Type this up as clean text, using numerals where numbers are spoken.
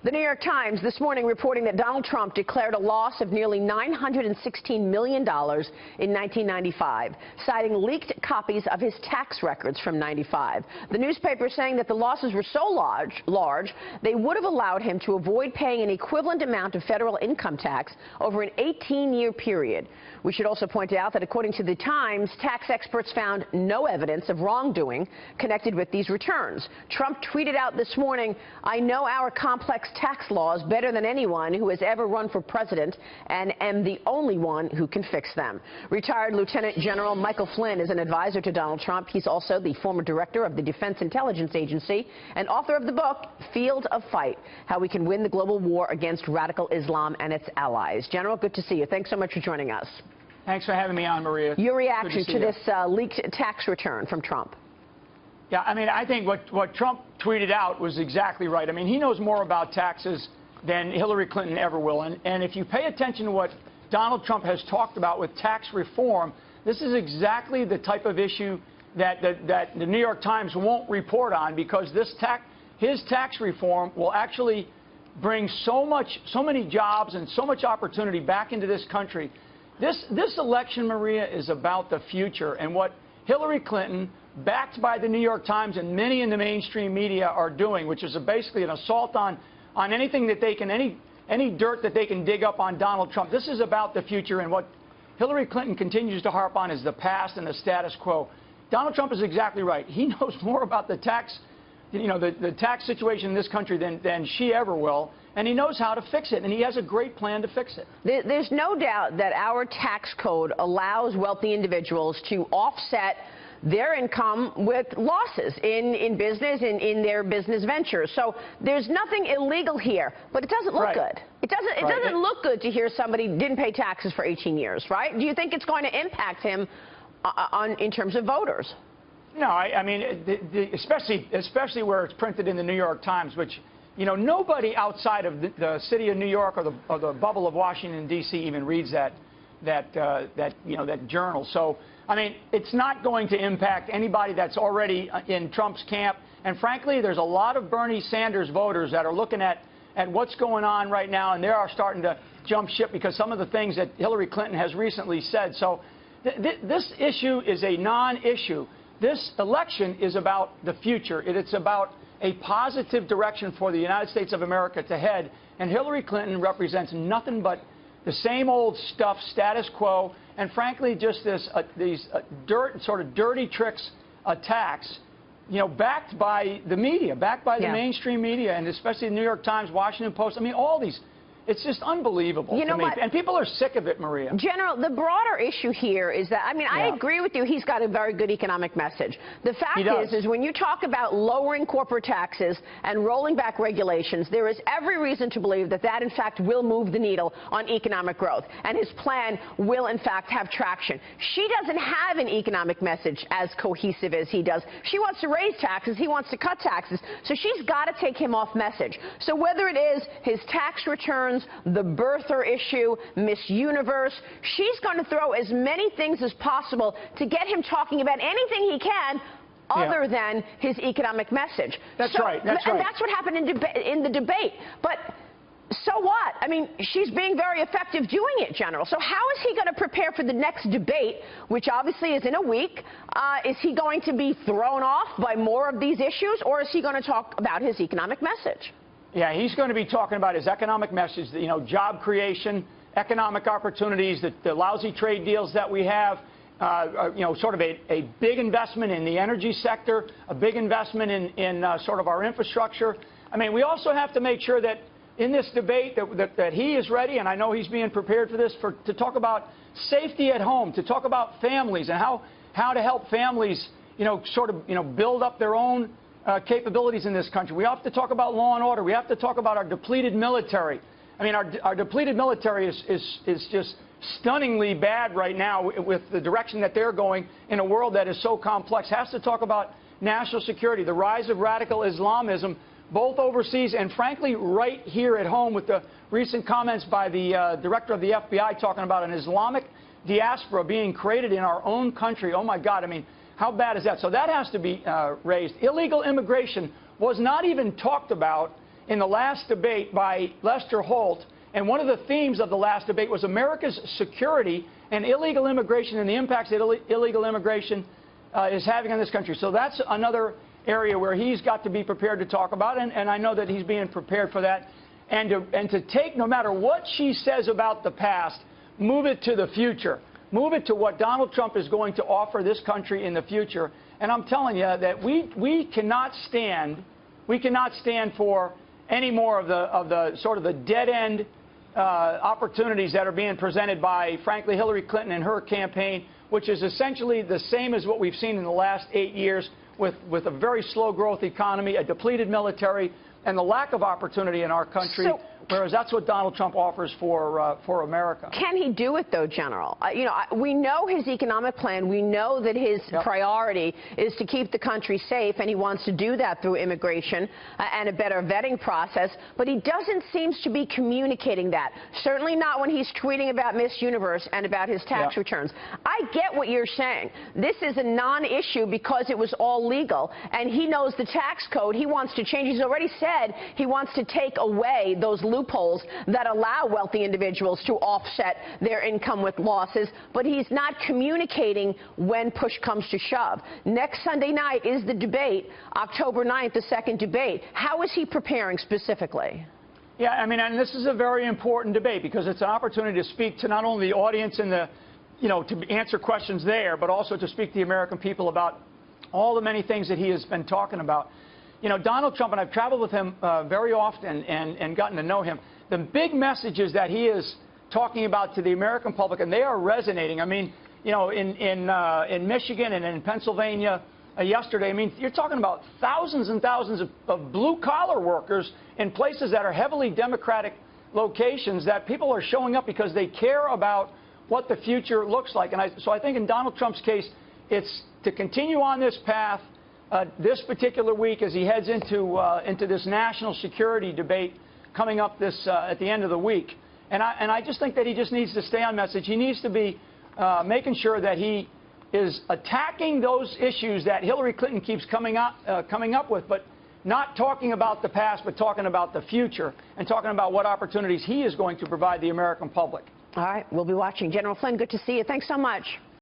The New York Times this morning reporting that Donald Trump declared a loss of nearly $916 million in 1995, citing leaked copies of his tax records from '95. The newspaper saying that the losses were so large, they would have allowed him to avoid paying an equivalent amount of federal income tax over an 18-year period. We should also point out that according to the Times, tax experts found no evidence of wrongdoing connected with these returns. Trump tweeted out this morning, "I know our complex tax laws better than anyone who has ever run for president and am the only one who can fix them." Retired Lieutenant General Michael Flynn is an advisor to Donald Trump. He's also the former director of the Defense Intelligence Agency and author of the book, Field of Fight, How We Can Win the Global War Against Radical Islam and Its Allies. General, good to see you. Thanks so much for joining us. Thanks for having me on, Maria. Your reaction to this leaked tax return from Trump? Yeah, I mean, I think what Trump tweeted out was exactly right. I mean, he knows more about taxes than Hillary Clinton ever will. And if you pay attention to what Donald Trump has talked about with tax reform, this is exactly the type of issue that the New York Times won't report on, because his tax reform will actually bring so many jobs and so much opportunity back into this country. This election, Maria, is about the future, and what Hillary Clinton, backed by the New York Times and many in the mainstream media, are doing, which is basically an assault on anything that they can, any dirt that they can dig up on Donald Trump. This is about the future, and what Hillary Clinton continues to harp on is the past and the status quo. Donald Trump is exactly right. He knows more about the tax, the tax situation in this country than she ever will. And he knows how to fix it, and he has a great plan to fix it. There's no doubt that our tax code allows wealthy individuals to offset their income with losses in business, in their business ventures. So there's nothing illegal here, but it doesn't look good. It doesn't look good to hear somebody didn't pay taxes for 18 years, right? Do you think it's going to impact him in terms of voters? No, I mean, especially where it's printed in the New York Times, which, nobody outside of the city of New York or the bubble of Washington, D.C. even reads that journal. So, I mean, it's not going to impact anybody that's already in Trump's camp. And frankly, there's a lot of Bernie Sanders voters that are looking at what's going on right now, and they are starting to jump ship because some of the things that Hillary Clinton has recently said. So this issue is a non-issue. This election is about the future. It's about a positive direction for the United States of America to head, and Hillary Clinton represents nothing but the same old stuff, status quo, and frankly, just these dirty tricks attacks, backed by the media, backed by the mainstream media, and especially the New York Times, Washington Post. I mean, all these. It's just unbelievable to me. And people are sick of it, Maria. General, the broader issue here is that, I mean, I agree with you. He's got a very good economic message. The fact is when you talk about lowering corporate taxes and rolling back regulations, there is every reason to believe that in fact, will move the needle on economic growth. And his plan will, in fact, have traction. She doesn't have an economic message as cohesive as he does. She wants to raise taxes. He wants to cut taxes. So she's got to take him off message. So whether it is his tax returns, the birther issue, Miss Universe, she's going to throw as many things as possible to get him talking about anything he can other than his economic message. That's right. And that's what happened in the debate. But so what? I mean, she's being very effective doing it, General. So how is he going to prepare for the next debate, which obviously is in a week? Is he going to be thrown off by more of these issues, or is he going to talk about his economic message? Yeah, he's going to be talking about his economic message, job creation, economic opportunities, the lousy trade deals that we have, sort of a big investment in the energy sector, a big investment in sort of our infrastructure. I mean, we also have to make sure that in this debate that he is ready, and I know he's being prepared for this, to talk about safety at home, to talk about families and how to help families, build up their own capabilities in this country. We have to talk about law and order. We have to talk about our depleted military. I mean, our depleted military is just stunningly bad right now with the direction that they're going in a world that is so complex. Has to talk about national security, the rise of radical Islamism, both overseas and, frankly, right here at home, with the recent comments by the director of the FBI talking about an Islamic diaspora being created in our own country. Oh, my God. I mean, how bad is that? So that has to be raised. Illegal immigration was not even talked about in the last debate by Lester Holt, and one of the themes of the last debate was America's security and illegal immigration and the impacts that illegal immigration is having on this country. So that's another area where he's got to be prepared to talk about, and I know that he's being prepared for that. And to take, no matter what she says about the past, move it to the future. Move it to what Donald Trump is going to offer this country in the future. And I'm telling you that we cannot stand for any more of the sort of the dead-end opportunities that are being presented by, frankly, Hillary Clinton and her campaign, which is essentially the same as what we've seen in the last 8 years with a very slow growth economy, a depleted military, and the lack of opportunity in our country, whereas that's what Donald Trump offers for America. Can he do it, though, General? We know his economic plan. We know that his priority is to keep the country safe, and he wants to do that through immigration and a better vetting process, but he doesn't seem to be communicating that, certainly not when he's tweeting about Miss Universe and about his tax returns. I get what you're saying. This is a non-issue because it was all legal, and he knows the tax code. He wants to change. He's already said he wants to take away those loopholes that allow wealthy individuals to offset their income with losses, but he's not communicating when push comes to shove. Next Sunday night is the debate, October 9th, the second debate. How is he preparing specifically? Yeah, I mean, and this is a very important debate because it's an opportunity to speak to not only the audience and to answer questions there, but also to speak to the American people about all the many things that he has been talking about. Donald Trump, and I've traveled with him very often and gotten to know him, the big messages that he is talking about to the American public, and they are resonating. I mean, in Michigan and in Pennsylvania yesterday, I mean, you're talking about thousands and thousands of blue-collar workers in places that are heavily Democratic locations that people are showing up because they care about what the future looks like. And so I think in Donald Trump's case, it's to continue on this path this particular week as he heads into this national security debate coming up at the end of the week. And I just think that he just needs to stay on message. He needs to be making sure that he is attacking those issues that Hillary Clinton keeps coming up with, but not talking about the past, but talking about the future and talking about what opportunities he is going to provide the American public. All right, we'll be watching. General Flynn, good to see you. Thanks so much.